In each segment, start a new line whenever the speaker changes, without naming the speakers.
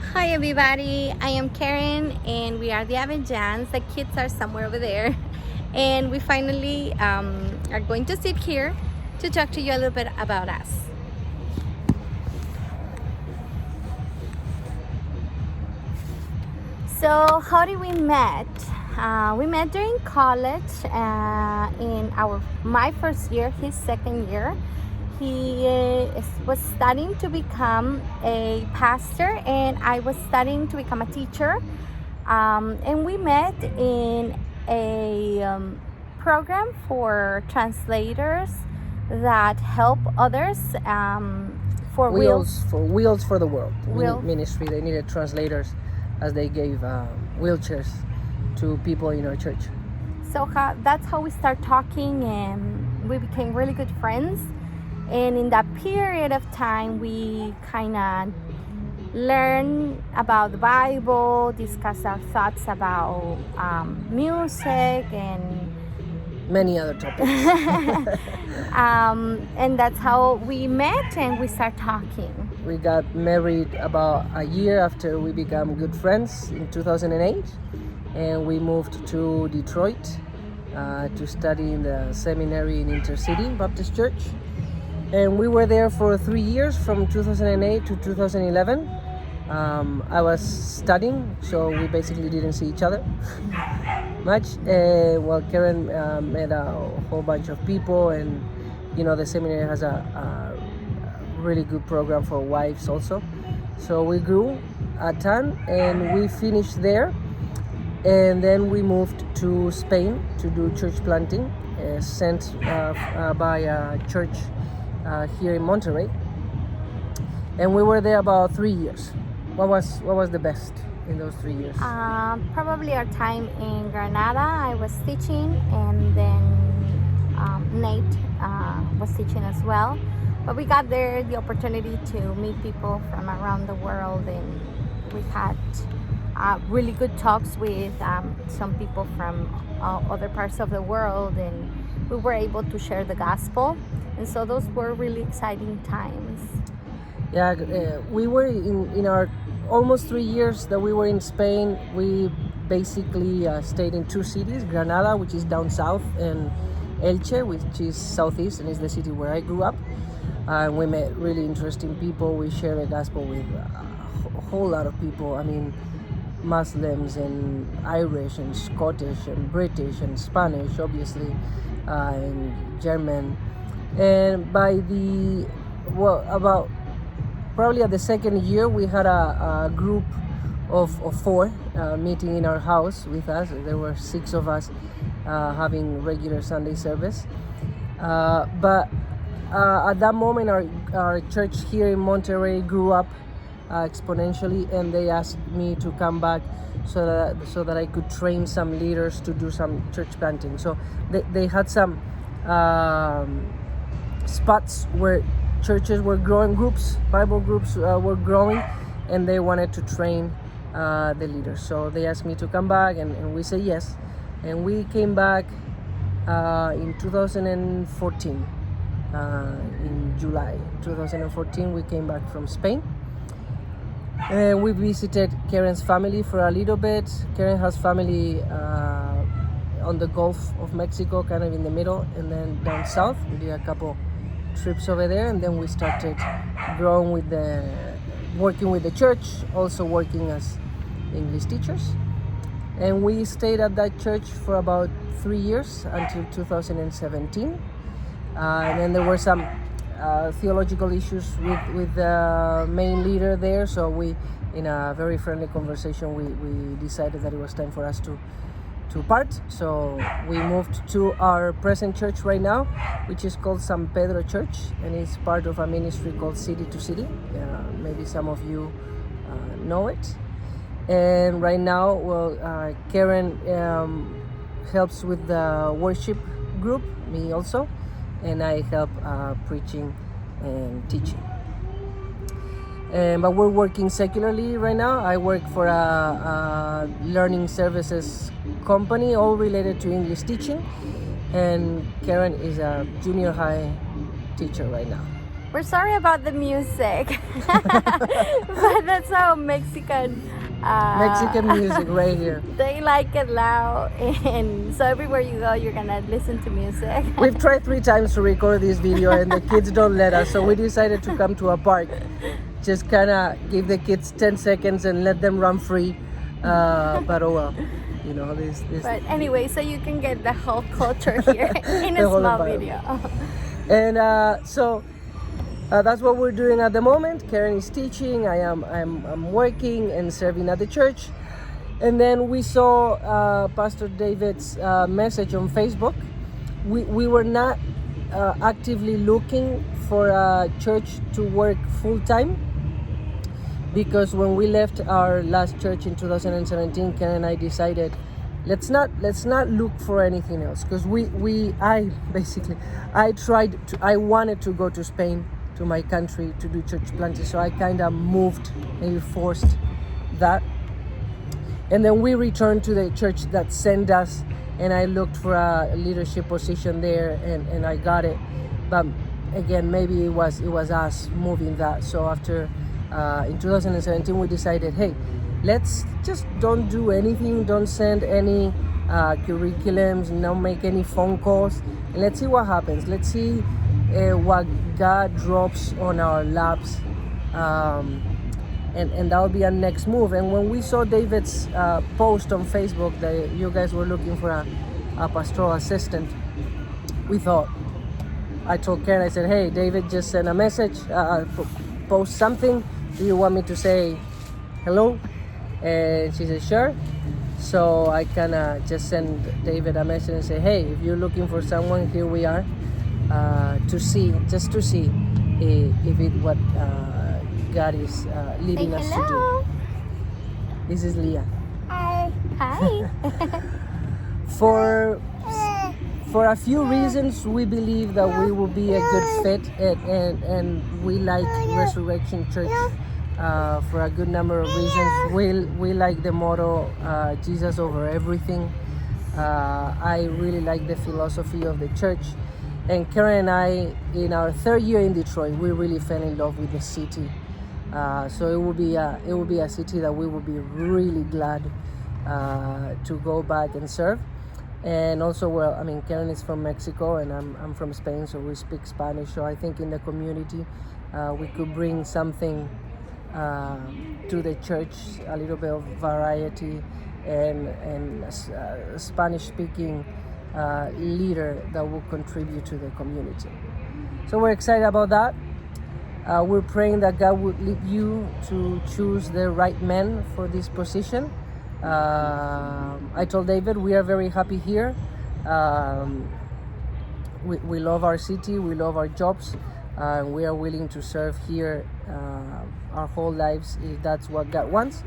Hi everybody, I am Karen and we are the Abellans. The kids are somewhere over there and we finally are going to sit here to talk to you a little bit about us. So how did we met? We met during college in my first year, his second year. He was studying to become a pastor and I was studying to become a teacher. And we met in a program for translators that help others for
Wheels for the World
Wheel-
ministry. They needed translators as they gave wheelchairs to people in our church.
So that's how we start talking and we became really good friends. And in that period of time, we kind of learn about the Bible, discuss our thoughts about music and
Many other topics.
and that's how we met and we start talking.
We got married about a year after we became good friends in 2008, and we moved to Detroit to study in the seminary in Intercity Baptist Church. And we were there for 3 years, from 2008 to 2011. I was studying, so we basically didn't see each other much. Well, Karen met a whole bunch of people, and the seminary has a really good program for wives also. So we grew a ton, and we finished there. And then we moved to Spain to do church planting, sent by a church here in Monterrey. And we were there about 3 years. What was the best in those 3 years?
Probably our time in Granada. I was teaching, and then Nate was teaching as well. But we got there the opportunity to meet people from around the world, and we had really good talks with some people from other parts of the world, and we were able to share the gospel. And so those were really exciting times.
Yeah, we were in our almost 3 years that we were in Spain. We basically stayed in two cities, Granada, which is down south, and Elche, which is southeast and is the city where I grew up. We met really interesting people. We shared the gospel with a whole lot of people. I mean, Muslims and Irish and Scottish and British and Spanish, obviously, and German. And about probably at the second year, we had a group of four meeting in our house with us. There were 6 of us having regular Sunday service. But at that moment, our church here in Monterrey grew up exponentially, and they asked me to come back so that I could train some leaders to do some church planting. So they had some spots where churches were growing, Bible groups were growing, and they wanted to train the leaders. So they asked me to come back, and we said yes. And we came back in 2014. In July 2014, we came back from Spain. We visited Karen's family for a little bit. Karen has family on the Gulf of Mexico, kind of in the middle, and then down south. We did a couple trips over there, and then we started growing working with the church, also working as English teachers. And we stayed at that church for about 3 years until 2017. And then there were some theological issues with the main leader there, so we, in a very friendly conversation, we decided that it was time for us to part. So we moved to our present church right now, which is called San Pedro Church, and it's part of a ministry called City to City. Maybe some of you know it. And right now, Karen helps with the worship group, me also, and I help preaching and teaching. But we're working secularly right now. I work for a learning services company, all related to English teaching, and Karen is a junior high teacher right now.
We're sorry about the music, but that's how Mexican
music right here.
They like it loud, and so everywhere you go, you're gonna listen to music.
We've tried 3 times to record this video, and the kids don't let us, so we decided to come to a park. Just kind of give the kids 10 seconds and let them run free. But oh well, you know, this.
But anyway, so you can get the whole culture here in a small video.
And so that's what we're doing at the moment. Keren is teaching. I'm working and serving at the church. And then we saw Pastor David's message on Facebook. We were not actively looking for a church to work full time, because when we left our last church in 2017, Karen and I decided let's not look for anything else, because I wanted to go to Spain, to my country, to do church planting, so I kind of moved, maybe forced that. And then we returned to the church that sent us, and I looked for a leadership position there, and I got it. But again, maybe it was us moving that. So after in 2017, we decided, hey, let's just don't do anything, don't send any curriculums, don't make any phone calls, and let's see what happens. Let's see what God drops on our laps, and that'll be our next move. And when we saw David's post on Facebook that you guys were looking for a pastoral assistant, we thought, I told Karen, I said, hey, David just sent a message, post something. Do you want me to say hello? And she said, sure. So I kind of just sent David a message and say, hey, if you're looking for someone, here we are, to see if it what God is leading us to do. This is Leah.
Hi. Hi.
For a few reasons, we believe that we will be a good fit, and we like Resurrection Church for a good number of reasons. We like the motto, Jesus over everything. I really like the philosophy of the church. And Karen and I, in our 3rd year in Detroit, we really fell in love with the city. So it will be a city that we will be really glad to go back and serve. And also, well, I mean, Karen is from Mexico and I'm from Spain, so we speak Spanish. So I think in the community we could bring something to the church, a little bit of variety, and a Spanish-speaking leader that will contribute to the community. So we're excited about that. We're praying that God would lead you to choose the right man for this position. I told David we are very happy here. We love our city, we love our jobs, and we are willing to serve here our whole lives if that's what God wants.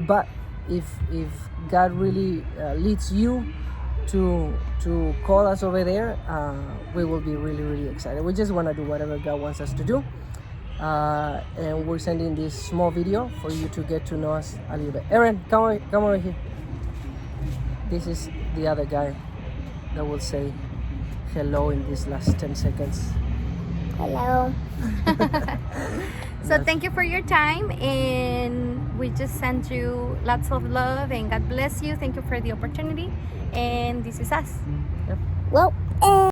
But if God really leads you to call us over there, we will be really, really excited. We just want to do whatever God wants us to do. And we're sending this small video for you to get to know us a little bit. Aaron, come over here. This is the other guy that will say hello in these last 10 seconds.
Hello. So thank you for your time, and we just send you lots of love, and God bless you. Thank you for the opportunity, and this is us.
Yep.
Well.